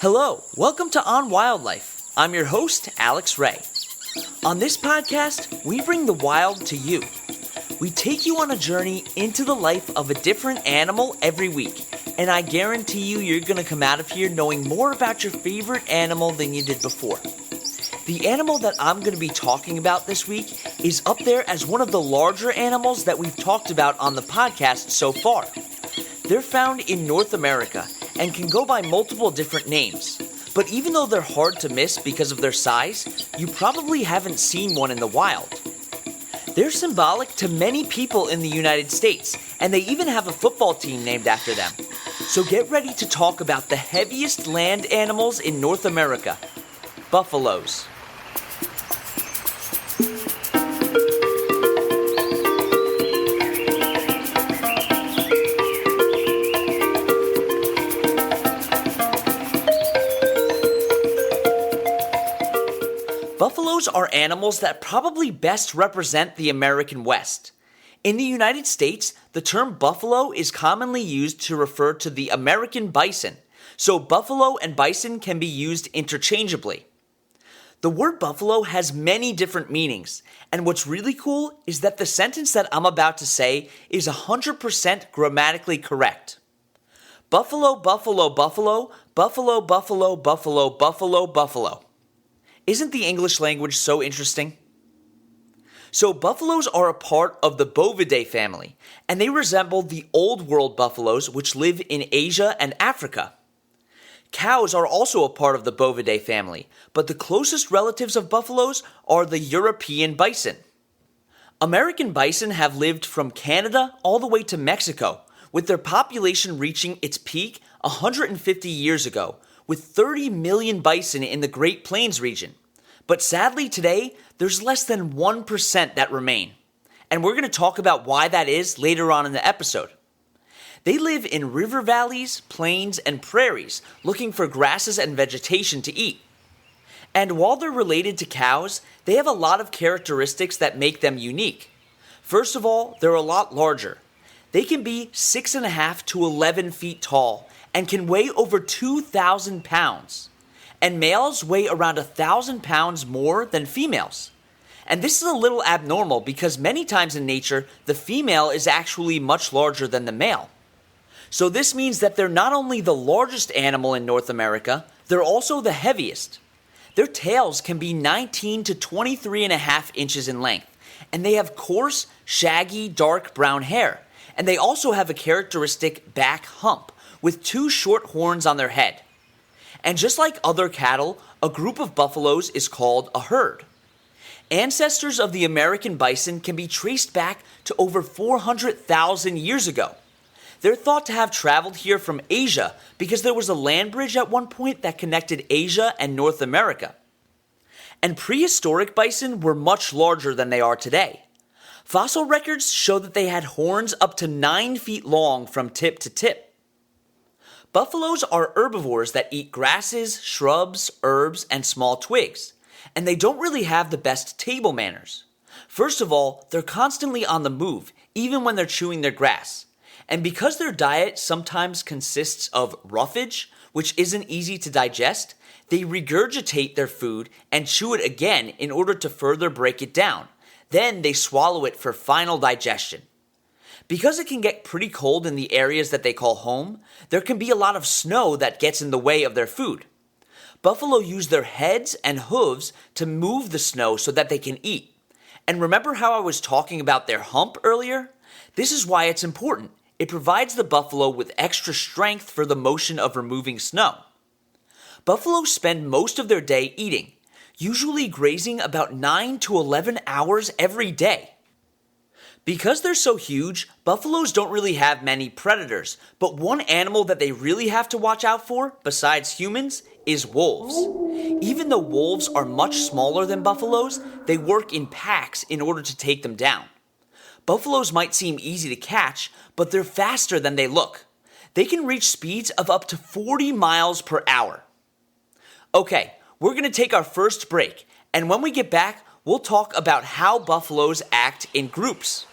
Hello, welcome to On Wildlife. I'm your host, Alex Ray. On this podcast, we bring the wild to you. We take you on a journey into the life of a different animal every week, and I guarantee you're going to come out of here knowing more about your favorite animal than you did before. The animal that I'm going to be talking about this week is up there as one of the larger animals that we've talked about on the podcast so far. They're found in North America and can go by multiple different names. But even though they're hard to miss because of their size, you probably haven't seen one in the wild. They're symbolic to many people in the United States, and they even have a football team named after them. So get ready to talk about the heaviest land animals in North America, buffaloes. Buffaloes are animals that probably best represent the American West. In the United States, the term buffalo is commonly used to refer to the American bison, so buffalo and bison can be used interchangeably. The word buffalo has many different meanings, and what's really cool is that the sentence that I'm about to say is 100% grammatically correct. Buffalo, buffalo, buffalo, buffalo, buffalo, buffalo, buffalo, buffalo. Isn't the English language so interesting? So buffaloes are a part of the Bovidae family, and they resemble the Old World buffaloes which live in Asia and Africa. Cows are also a part of the Bovidae family, but the closest relatives of buffaloes are the European bison. American bison have lived from Canada all the way to Mexico, with their population reaching its peak 150 years ago, with 30 million bison in the Great Plains region. But sadly today, there's less than 1% that remain. And we're going to talk about why that is later on in the episode. They live in river valleys, plains, and prairies, looking for grasses and vegetation to eat. And while they're related to cows, they have a lot of characteristics that make them unique. First of all, they're a lot larger. They can be 6.5 to 11 feet tall, and can weigh over 2,000 pounds. And males weigh around 1,000 pounds more than females. And this is a little abnormal because many times in nature, the female is actually much larger than the male. So this means that they're not only the largest animal in North America, they're also the heaviest. Their tails can be 19 to 23.5 inches in length, and they have coarse, shaggy, dark brown hair. And they also have a characteristic back hump, with 2 short horns on their head. And just like other cattle, a group of buffaloes is called a herd. Ancestors of the American bison can be traced back to over 400,000 years ago. They're thought to have traveled here from Asia because there was a land bridge at one point that connected Asia and North America. And prehistoric bison were much larger than they are today. Fossil records show that they had horns up to 9 feet long from tip to tip. Buffaloes are herbivores that eat grasses, shrubs, herbs, and small twigs, and they don't really have the best table manners. First of all, they're constantly on the move, even when they're chewing their grass. And because their diet sometimes consists of roughage, which isn't easy to digest, they regurgitate their food and chew it again in order to further break it down. Then they swallow it for final digestion. Because it can get pretty cold in the areas that they call home, there can be a lot of snow that gets in the way of their food. Buffalo use their heads and hooves to move the snow so that they can eat. And remember how I was talking about their hump earlier? This is why it's important. It provides the buffalo with extra strength for the motion of removing snow. Buffalo spend most of their day eating, usually grazing about 9 to 11 hours every day. Because they're so huge, buffaloes don't really have many predators, but one animal that they really have to watch out for, besides humans, is wolves. Even though wolves are much smaller than buffaloes, they work in packs in order to take them down. Buffaloes might seem easy to catch, but they're faster than they look. They can reach speeds of up to 40 miles per hour. Okay, we're going to take our first break, and when we get back, we'll talk about how buffaloes act in groups.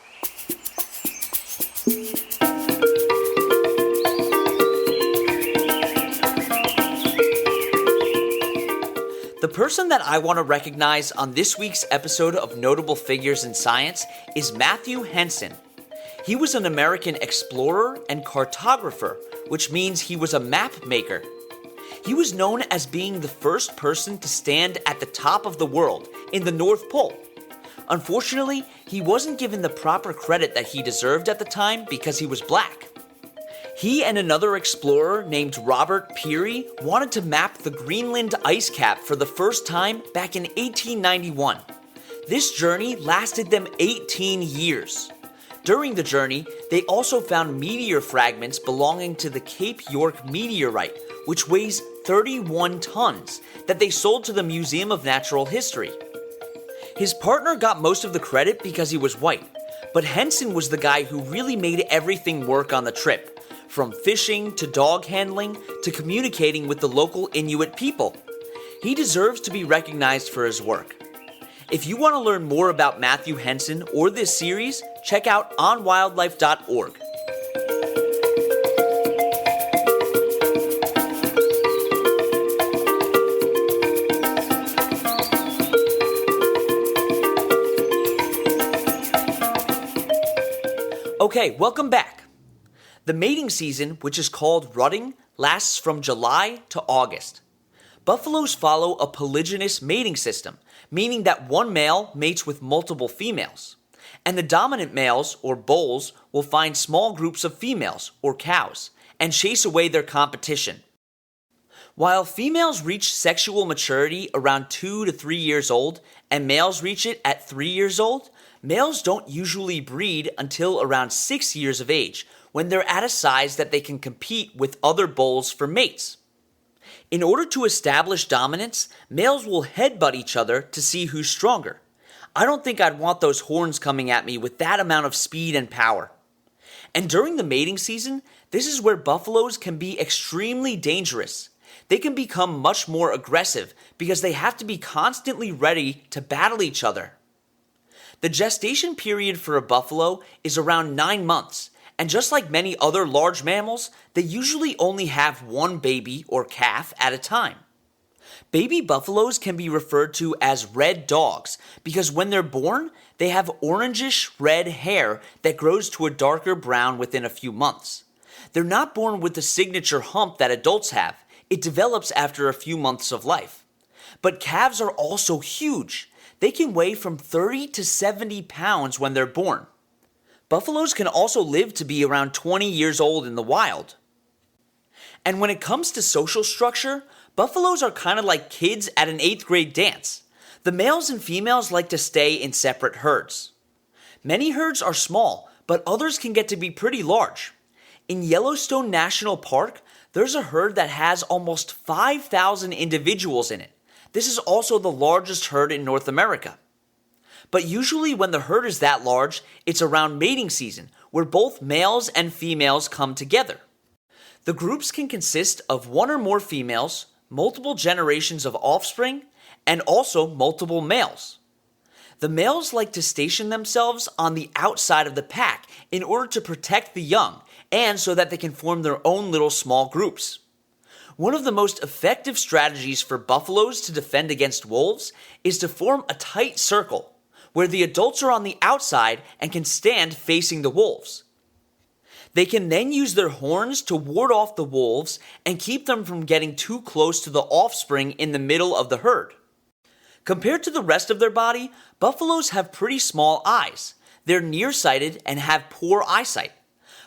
The person that I want to recognize on this week's episode of Notable Figures in Science is Matthew Henson. He was an American explorer and cartographer, which means he was a map maker. He was known as being the first person to stand at the top of the world in the North Pole. Unfortunately, he wasn't given the proper credit that he deserved at the time because he was black. He and another explorer named Robert Peary wanted to map the Greenland ice cap for the first time back in 1891. This journey lasted them 18 years. During the journey, they also found meteor fragments belonging to the Cape York meteorite, which weighs 31 tons, that they sold to the Museum of Natural History. His partner got most of the credit because he was white, but Henson was the guy who really made everything work on the trip, from fishing to dog handling to communicating with the local Inuit people. He deserves to be recognized for his work. If you want to learn more about Matthew Henson or this series, check out onwildlife.org. Okay, welcome back. The mating season, which is called rutting, lasts from July to August. Buffaloes follow a polygynous mating system, meaning that one male mates with multiple females, and the dominant males, or bulls, will find small groups of females, or cows, and chase away their competition. While females reach sexual maturity around 2 to 3 years old, and males reach it at 3 years old, males don't usually breed until around 6 years of age, when they're at a size that they can compete with other bulls for mates. In order to establish dominance, males will headbutt each other to see who's stronger. I don't think I'd want those horns coming at me with that amount of speed and power. And during the mating season, this is where buffaloes can be extremely dangerous. They can become much more aggressive because they have to be constantly ready to battle each other. The gestation period for a buffalo is around 9 months, and just like many other large mammals, they usually only have one baby or calf at a time. Baby buffaloes can be referred to as red dogs because when they're born, they have orangish red hair that grows to a darker brown within a few months. They're not born with the signature hump that adults have. It develops after a few months of life. But calves are also huge. They can weigh from 30 to 70 pounds when they're born. Buffaloes can also live to be around 20 years old in the wild. And when it comes to social structure, buffaloes are kind of like kids at an 8th grade dance. The males and females like to stay in separate herds. Many herds are small, but others can get to be pretty large. In Yellowstone National Park, there's a herd that has almost 5,000 individuals in it. This is also the largest herd in North America. But usually when the herd is that large, it's around mating season, where both males and females come together. The groups can consist of one or more females, multiple generations of offspring, and also multiple males. The males like to station themselves on the outside of the pack in order to protect the young, and so that they can form their own little small groups. One of the most effective strategies for buffaloes to defend against wolves is to form a tight circle, where the adults are on the outside and can stand facing the wolves. They can then use their horns to ward off the wolves and keep them from getting too close to the offspring in the middle of the herd. Compared to the rest of their body, buffaloes have pretty small eyes. They're nearsighted and have poor eyesight.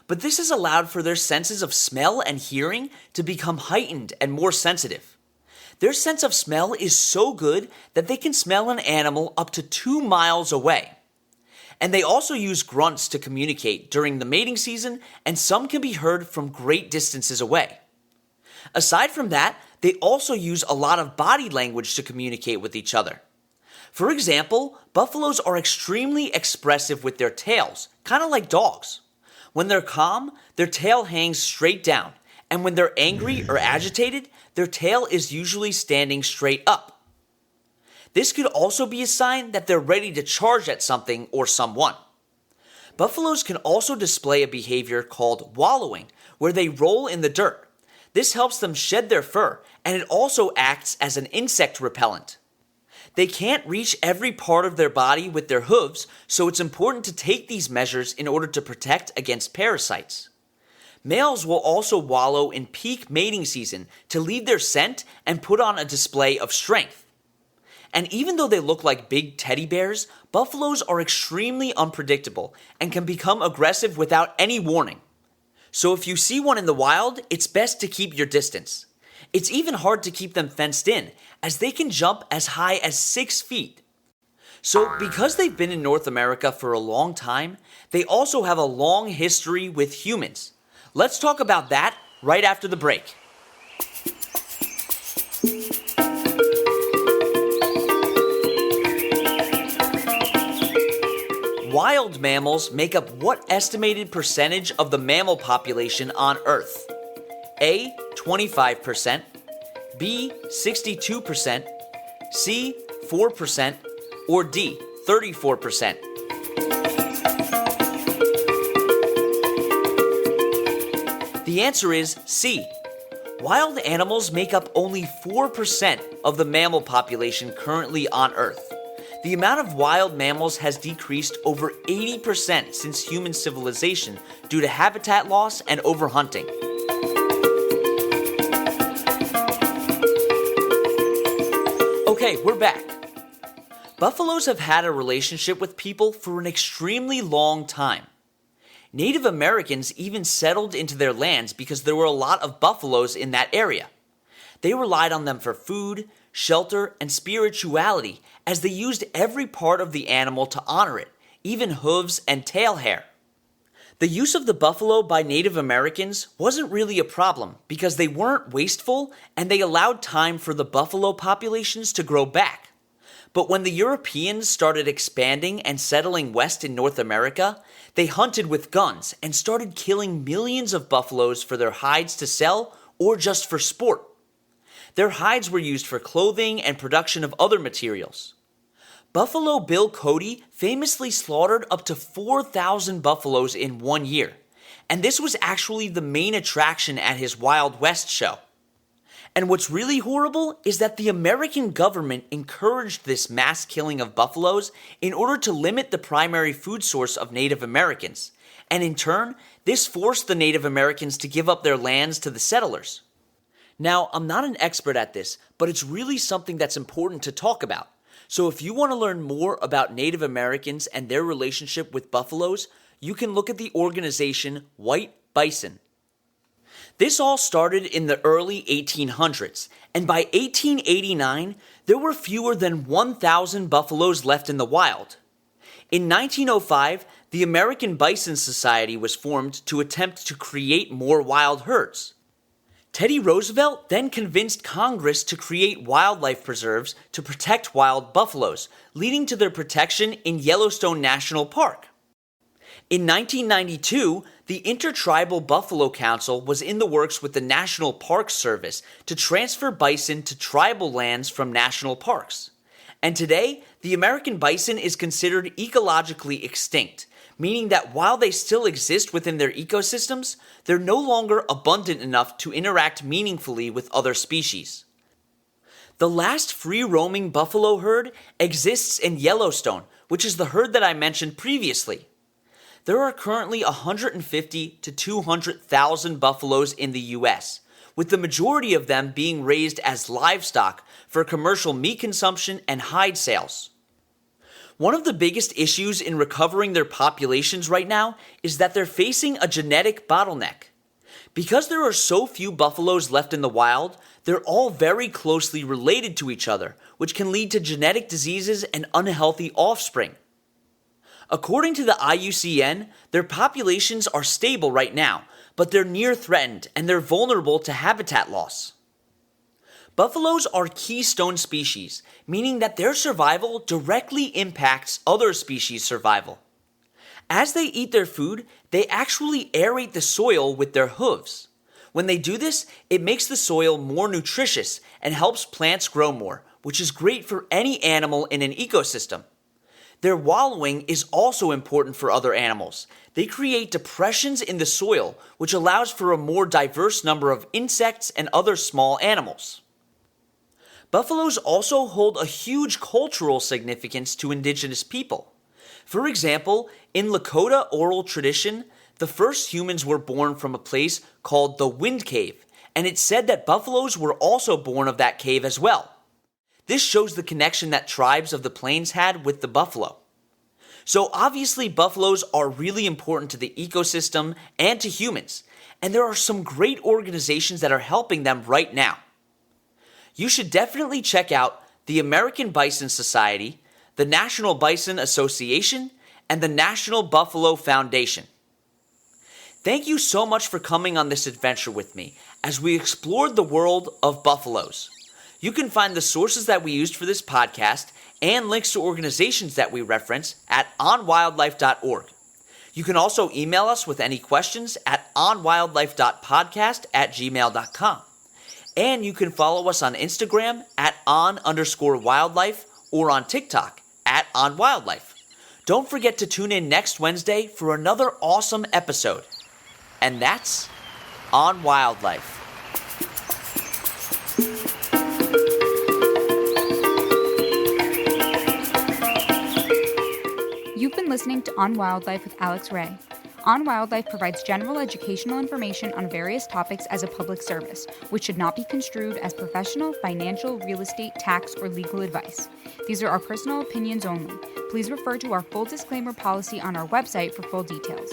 But this has allowed for their senses of smell and hearing to become heightened and more sensitive. Their sense of smell is so good that they can smell an animal up to 2 miles away. And they also use grunts to communicate during the mating season, and some can be heard from great distances away. Aside from that, they also use a lot of body language to communicate with each other. For example, buffaloes are extremely expressive with their tails, kind of like dogs. When they're calm, their tail hangs straight down, and when they're angry or agitated, their tail is usually standing straight up. This could also be a sign that they're ready to charge at something or someone. Buffaloes can also display a behavior called wallowing, where they roll in the dirt. This helps them shed their fur, and it also acts as an insect repellent. They can't reach every part of their body with their hooves, so it's important to take these measures in order to protect against parasites. Males will also wallow in peak mating season to leave their scent and put on a display of strength. And even though they look like big teddy bears, buffaloes are extremely unpredictable and can become aggressive without any warning. So if you see one in the wild, it's best to keep your distance. It's even hard to keep them fenced in, as they can jump as high as 6 feet. So because they've been in North America for a long time, they also have a long history with humans. Let's talk about that right after the break. Wild mammals make up what estimated percentage of the mammal population on Earth? A, 25%, B, 62%, C, 4%, or D, 34%? The answer is C. Wild animals make up only 4% of the mammal population currently on Earth. The amount of wild mammals has decreased over 80% since human civilization due to habitat loss and overhunting. Okay, we're back. Buffaloes have had a relationship with people for an extremely long time. Native Americans even settled into their lands because there were a lot of buffaloes in that area. They relied on them for food, shelter, and spirituality, as they used every part of the animal to honor it, even hooves and tail hair. The use of the buffalo by Native Americans wasn't really a problem because they weren't wasteful and they allowed time for the buffalo populations to grow back. But when the Europeans started expanding and settling west in North America, they hunted with guns and started killing millions of buffaloes for their hides to sell or just for sport. Their hides were used for clothing and production of other materials. Buffalo Bill Cody famously slaughtered up to 4,000 buffaloes in 1 year, and this was actually the main attraction at his Wild West show. And what's really horrible is that the American government encouraged this mass killing of buffaloes in order to limit the primary food source of Native Americans, and in turn, this forced the Native Americans to give up their lands to the settlers. Now, I'm not an expert at this, but it's really something that's important to talk about. So if you want to learn more about Native Americans and their relationship with buffaloes, you can look at the organization White Bison. This all started in the early 1800s, and by 1889, there were fewer than 1,000 buffaloes left in the wild. In 1905, the American Bison Society was formed to attempt to create more wild herds. Teddy Roosevelt then convinced Congress to create wildlife preserves to protect wild buffaloes, leading to their protection in Yellowstone National Park. In 1992, the Intertribal Buffalo Council was in the works with the National Park Service to transfer bison to tribal lands from national parks. And today, the American bison is considered ecologically extinct, meaning that while they still exist within their ecosystems, they're no longer abundant enough to interact meaningfully with other species. The last free-roaming buffalo herd exists in Yellowstone, which is the herd that I mentioned previously. There are currently 150 to 200,000 buffaloes in the U.S., with the majority of them being raised as livestock for commercial meat consumption and hide sales. One of the biggest issues in recovering their populations right now is that they're facing a genetic bottleneck. Because there are so few buffaloes left in the wild, they're all very closely related to each other, which can lead to genetic diseases and unhealthy offspring. According to the IUCN, their populations are stable right now, but they're near threatened and they're vulnerable to habitat loss. Buffaloes are keystone species, meaning that their survival directly impacts other species' survival. As they eat their food, they actually aerate the soil with their hooves. When they do this, it makes the soil more nutritious and helps plants grow more, which is great for any animal in an ecosystem. Their wallowing is also important for other animals. They create depressions in the soil, which allows for a more diverse number of insects and other small animals. Buffaloes also hold a huge cultural significance to indigenous people. For example, in Lakota oral tradition, the first humans were born from a place called the Wind Cave, and it's said that buffaloes were also born of that cave as well. This shows the connection that tribes of the plains had with the buffalo. So obviously buffaloes are really important to the ecosystem and to humans, and there are some great organizations that are helping them right now. You should definitely check out the American Bison Society, the National Bison Association, and the National Buffalo Foundation. Thank you so much for coming on this adventure with me as we explored the world of buffaloes. You can find the sources that we used for this podcast and links to organizations that we reference at onwildlife.org. You can also email us with any questions at onwildlife.podcast@gmail.com. And you can follow us on Instagram at on_wildlife or on TikTok at onwildlife. Don't forget to tune in next Wednesday for another awesome episode. And that's On Wildlife. You've been listening to On Wildlife with Alex Ray. On Wildlife provides general educational information on various topics as a public service, which should not be construed as professional, financial, real estate, tax, or legal advice. These are our personal opinions only. Please refer to our full disclaimer policy on our website for full details.